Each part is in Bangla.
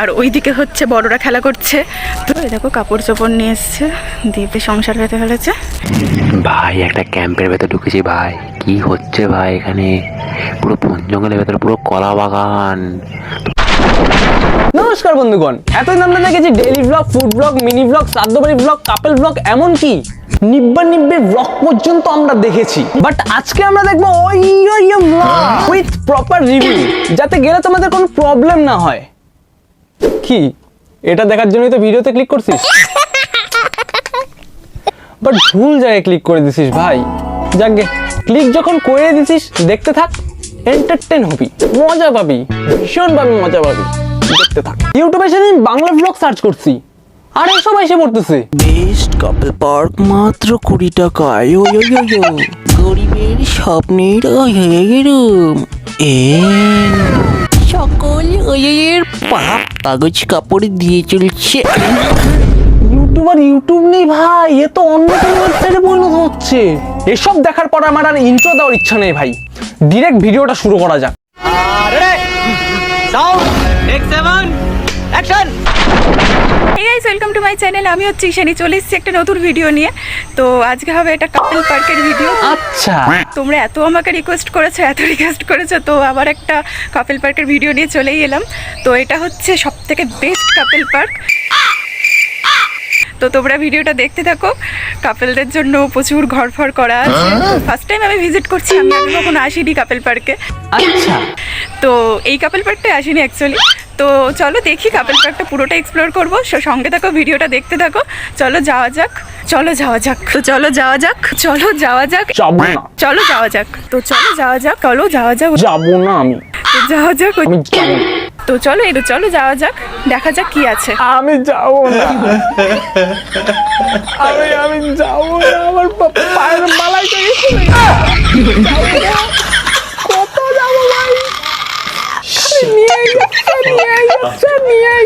আর ওইদিকে হচ্ছে বড়রা খেলা করছে। তো দেখো কাপড় চোপড় নিয়ে এসছে, দ্বীপে সংসার পেতে ফেলেছে। ভাই একটা ক্যাম্পের ভেতর ঢুকেছি ভাই, কি হচ্ছে ভাই এখানে? পুরো বন জঙ্গলের ভেতর, পুরো কলা বাগান। নমস্কার বন্ধুগণ, এতদিন আমরা দেখেছি daily blog, food blog, mini blog, শ্রাদ্ধবাড়ি ব্লগ, কাপল ব্লগ, এমনকি নিব্বার ব্লগ পর্যন্ত আমরা দেখেছি। বাট আজকে আমরা দেখবো ওই ব্লগ উইথ প্রপার রিভিউ, যাতে গেলে তোমাদের কোনো প্রবলেম না হয়। কি এটা দেখার জন্যই তো ভিডিওতে ক্লিক করছিস, বাট ভুল জায়গায় ক্লিক করে দিছিস ভাই। যাকগে, ক্লিক যখন করে দিছিস দেখতে থাক, এন্টারটেইন হবি, মজা পাবি, ভীষণ ভাবে মজা পাবি, দেখতে থাক। ইউটিউবে সেদিন বাংলা ব্লগ সার্চ করছি, আর এসব এসে পড়তেছে বেস্ট কাপল পার্ক মাত্র 20 টাকায়, গরিবের স্বপ্নের রুম, সকল এর পাপ কাগজ কাপড় দিয়ে চলছে। ইউটিউব নেই ভাই, এ তো অন্য কোনো ওয়েবসাইটে পরিণত হচ্ছে। এসব দেখার পর আমার আর ইন্ট্রো দেওয়ার ইচ্ছা নেই ভাই, ডিরেক্ট ভিডিওটা শুরু করা যাক। Hey guys, welcome to my channel. আমি হচ্ছে ঈশানী, চলে এসেছি একটা নতুন ভিডিও নিয়ে। তো আজকে হবে এটা কাপল পার্কের ভিডিও। আচ্ছা, তোমরা এত আমাকে রিকোয়েস্ট করেছো, তো আবার একটা কাপল পার্কের ভিডিও নিয়ে চলেই এলাম। তো এটা হচ্ছে সবথেকে বেস্ট কাপল পার্ক। তো তোমরা ভিডিওটা দেখতে থাকো। কাপলদের জন্য প্রচুর ঘরফর করা আছে। ফার্স্ট টাইম আমি ভিজিট করছি, আমি আগে কখনো আসিনি কাপল পার্কে। আচ্ছা, তো এই কাপল পার্কটা আসিনি অ্যাকচুয়ালি। তো চলো দেখি কাপল পার্কটা পুরোটা এক্সপ্লোর করবো, সঙ্গে থাকো, ভিডিওটা দেখতে থাকো। চলো যাওয়া যাক। তো চলো যাওয়া যাক। তো চলো যাওয়া যাক। যাবো না আমি। তো যাওয়া যাক। তো চলো যাওয়া যাক, দেখা যাক কি আছে। আমি যাবো না, আমি যাবো না, আমার পায়ের মালাই কত যাবো ভাই, নিয়ে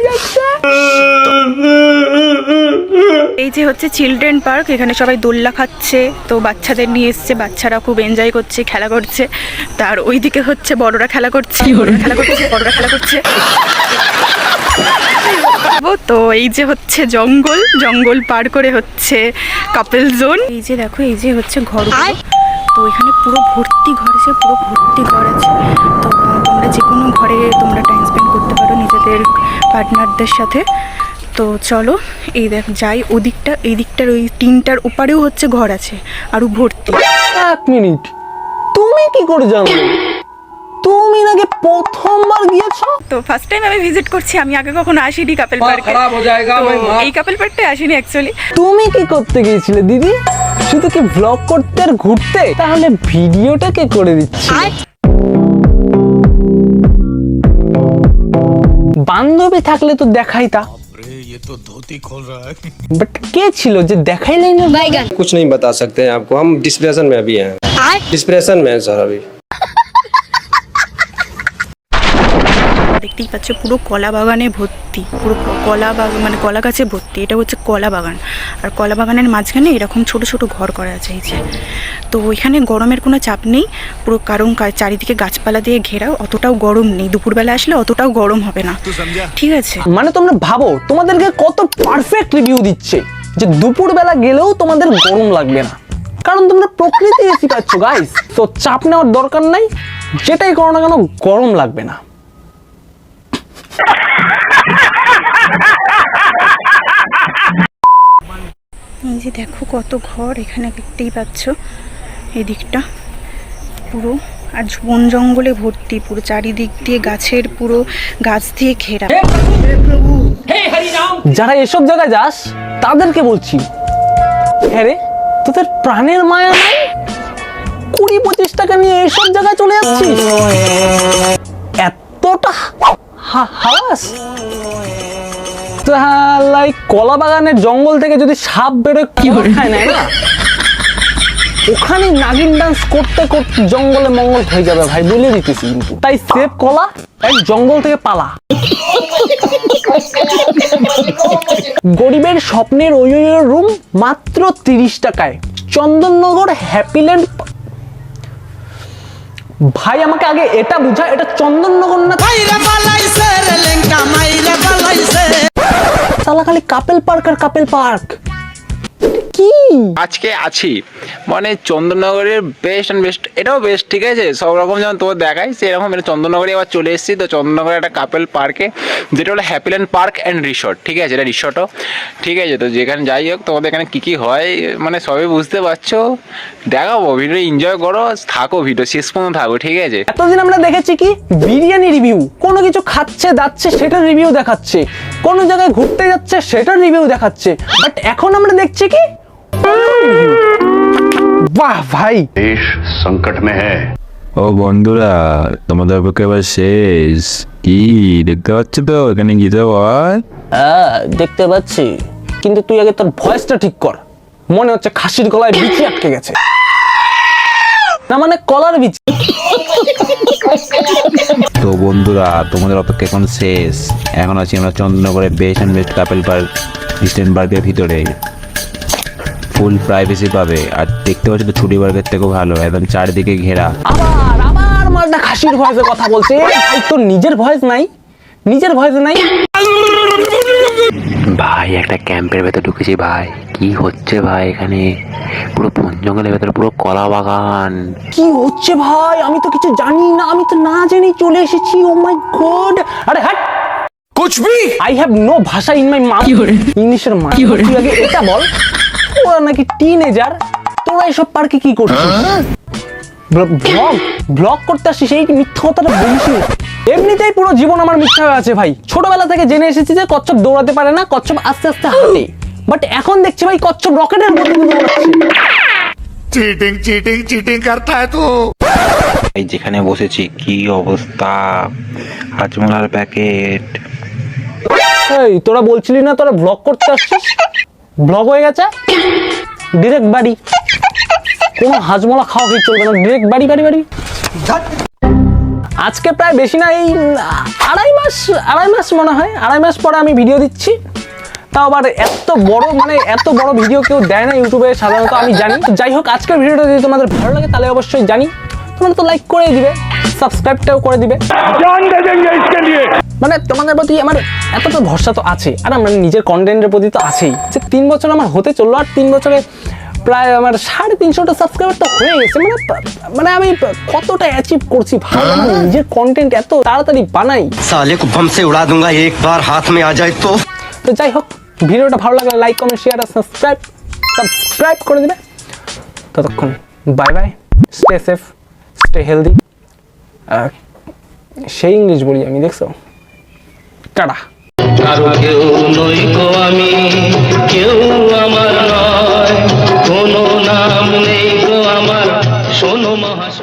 যাচ্ছে। এই যে হচ্ছে চিলড্রেন পার্ক, এখানে সবাই দোলনা খাচ্ছে। তো বাচ্চাদের নিয়ে এসছে, বাচ্চারা খুব এনজয় করছে, খেলা করছে। তার ওইদিকে হচ্ছে বড়রা খেলা করছে। তো এই যে হচ্ছে জঙ্গল পার করে হচ্ছে কাপল জোন। এই যে দেখো, এই যে হচ্ছে ঘর। তো এখানে পুরো ভর্তি ঘর আছে। তো তোমরা যে কোনো ঘরে তোমরা টাইম স্পেন্ড করতে পারো নিজেদের পার্টনারদের সাথে। তো চলো এই দেখ যাই ওদিকটা, এই দিকটার ওই টিনটার ওপারেও হচ্ছে ঘর আছে, আরো ভর্তি। এক মিনিট, তুমি কি করে জানো? তুমি নাকি প্রথমবার গিয়েছো? তো ফার্স্ট টাইম আমি ভিজিট করছি, আমি আগে কখনো আসিনি কাপল পার্কে। এই কাপল পার্কটা আসিনি অ্যাকচুয়ালি। তুমি কি করতে গিয়েছিলে দিদি? শুধু কি ব্লগ করতে আর ঘুরতে? তাহলে ভিডিওটা কে করে দিচ্ছে? বান্ধবী থাকলে তো দেখাইতা। बट के छिलो जे देखाइले ना? कुछ नहीं बता सकते हैं आपको, हम डिस्प्रेशन में अभी हैं। डिस्प्रेशन में हैं सर अभी। দেখতেই পাচ্ছ পুরো কলা বাগানে ভর্তি, পুরো কলা বাগান মানে কলা গাছে ভর্তি। এটা হচ্ছে কলা বাগান, আর কলা বাগানের মাঝখানে এরকম ছোট ছোট ঘর করা আছে। এই যে, তো ওইখানে গরমের কোনো চাপ নেই পুরো, কারণ চারিদিকে গাছপালা দিয়ে ঘেরা, অতটাও গরম নেই। দুপুরবেলা আসলে অতটাও গরম হবে না, ঠিক আছে? মানে তোমরা ভাবো তোমাদেরকে কত পারফেক্ট রিভিউ দিচ্ছে যে দুপুরবেলা গেলেও তোমাদের গরম লাগবে না, কারণ তোমরা প্রকৃতি এসে পাচ্ছ গাইস। তো চাপ নেওয়ার দরকার নাই, যেটাই করো না কেন গরম লাগবে না। এই যে দেখো কত ঘর এখানে, দেখতেই পাচ্ছ এই দিকটা পুরো, আর বন জঙ্গলে ভর্তি, পুরো চারিদিক দিয়ে গাছের, পুরো গাছ দিয়ে ঘেরা। যারা এসব জায়গায় যাস তাদেরকে বলছি, হ্যাঁ রে, তোদের প্রাণের মায়া নাই? 20-25 টাকা নিয়ে এসব জায়গায় চলে যাচ্ছিস, এতটা হাওয়াস? কলা বাগানের জঙ্গল থেকে যদি সাপ বেরোয় কি খায় না, ওখানে নাগিন ডান্স করতে করতে জঙ্গলে মঙ্গল হয়ে যাবে ভাই, বলে দিতেছি। কিন্তু তাই সেভ কলা, এক জঙ্গল থেকে পালা। গরিবের স্বপ্নের ওই রুম মাত্র 30 টাকায়, চন্দননগর হ্যাপিল্যান্ড। ভাই আমাকে আগে এটা বুঝা, এটা চন্দননগর না সালা খালি কাপেল পার্ক আর কাপেল পার্ক কি? আজকে আছি মানে চন্দননগরের বেস্ট অ্যান্ড বেস্ট, এটাও বেস্ট, ঠিক আছে, সব রকম যেমন তোর দেখাই সেরকম এটা চন্দননগরে আবার চলে এসেছি। তো চন্দননগরে একটা কাপেল পার্কে, যেটা হলো হ্যাপিল্যান্ড পার্ক অ্যান্ড রিসর্ট, ঠিক আছে, এটা রিসর্টও, ঠিক আছে। তো যেখানে যাই হোক তোমাদের এখানে কী কী হয় মানে সবই বুঝতে পারছো, দেখাবো, ভিডিও এনজয় করো, থাকো, ভিডিও শেষ পর্যন্ত থাকো, ঠিক আছে। এতদিন আমরা দেখেছি কি বিরিয়ানি রিভিউ, কোনো কিছু খাচ্ছে যাচ্ছে সেটার রিভিউ দেখাচ্ছে, কোনো জায়গায় ঘুরতে যাচ্ছে সেটার রিভিউ দেখাচ্ছে, বাট এখন আমরা দেখছি কি বাহ ভাই देश संकट में है। ও বন্ধুরা, তোমাদের পক্ষে এবার শেষ কি দেখতে পাচ্ছ তো এখানে গীতা বল। হ্যাঁ দেখতে পাচ্ছি, কিন্তু তুই আগে তোর ভয়েসটা ঠিক কর, মনে হচ্ছে খাসির গলায় বিচি আটকে গেছে, না মানে কলার বিচি। তো বন্ধুরা, তোমাদের অপেক্ষা এখন শেষ। এখন আছি আমরা চন্দননগরের best and best couple park distant পার্কের ভিতরে। ফুল প্রাইভেসি পাবে, আর দেখতে পাচ্ছ তো ছুটি পার্কের থেকেও ভালো, একদম চারিদিকে ঘেরা। আবার মালটা খাসির ভয়েসে কথা বলছে। ভাই তোর নিজের ভয়েস নাই, নিজের ভয়েস নাই। ভাই একটা ক্যাম্পের ভেতর ঢুকেছি ভাই, কি হচ্ছে ভাই এখানে, পুরো বন জঙ্গলের ভেতর পুরো কলা বাগান। কি হচ্ছে ভাই, আমি তো কিছু জানি না, আমি তো না জেনে চলে এসেছি। ও মাই গড, আরে হাট কুছ ভি, আই হ্যাভ নো ভাষা ইন মাই মাউথ, ইংলিশের মা। তুই আগে এটা বল, ওরা নাকি টিনেজার, তোরা এসব পার্কে কি করছিস? ব্লগ করতে আসছিস, এই মিথ্যা কথাটা বলিস। এমনিতেই পুরো জীবন আমার মিথ্যা হয়ে আছে ভাই। ছোটবেলা থেকে জেনে এসেছি যে কচ্ছপ দৌড়াতে পারে না, কচ্ছপ আস্তে আস্তে হাঁটে, বাট এখন দেখছি ভাই কচ্ছপ রকেটের গতিতে দৌড়াচ্ছে। चीटिंग चीटिंग चीटिंग करता है तू। এই যেখানে বসেছি কি অবস্থা, হাজমোলার প্যাকেট। এই তোরা বলছিলি না তোরা ব্লগ করতে আসছিস, ব্লগ হয়ে গেছে, ডিরেক্ট বাড়ি। কোনো হাজমোলা খাওয়া কি চলবে না, ডিরেক্ট বাড়ি বাড়ি বাড়ি। আজকে প্রায় বেশি না, এই আড়াই মাস মনে হয়, আড়াই মাস পরে আমি ভিডিও দিচ্ছি। তাও আবার এত বড় ভিডিও কেউ দেয় না ইউটিউবে সাধারণত, আমি জানি। যাই হোক, আজকের ভিডিওটা যদি তোমাদের ভালো লাগে তাহলে অবশ্যই জানি তোমরা তো লাইক করে দিবে, সাবস্ক্রাইবটাও করে দিবে। মানে তোমাদের প্রতি আমার এতটা ভরসা তো আছে, আর আমার নিজের কন্টেন্টের প্রতি তো আছেই, যে 3 বছর আমার হতে চললো, আর 3 বছরে প্রায় আমার 350টা সাবস্ক্রাইবার তো হয়ে গেছে। মানে আমি কতটা অ্যাচিভ করছি ভাই, আমার নিজের কন্টেন্ট এত তাড়াতাড়ি বানাই। साले को बम से उड़ा दूंगा एक बार हाथ में आ जाए तो। তো যাই হোক, ভিডিওটা ভালো লাগলে লাইক কমেন্ট শেয়ার আর সাবস্ক্রাইব করে দিবে। ততক্ষণ bye bye, stay safe, stay healthy. সেই ইংলিশ বলি আমি, দেখছো, টাটা।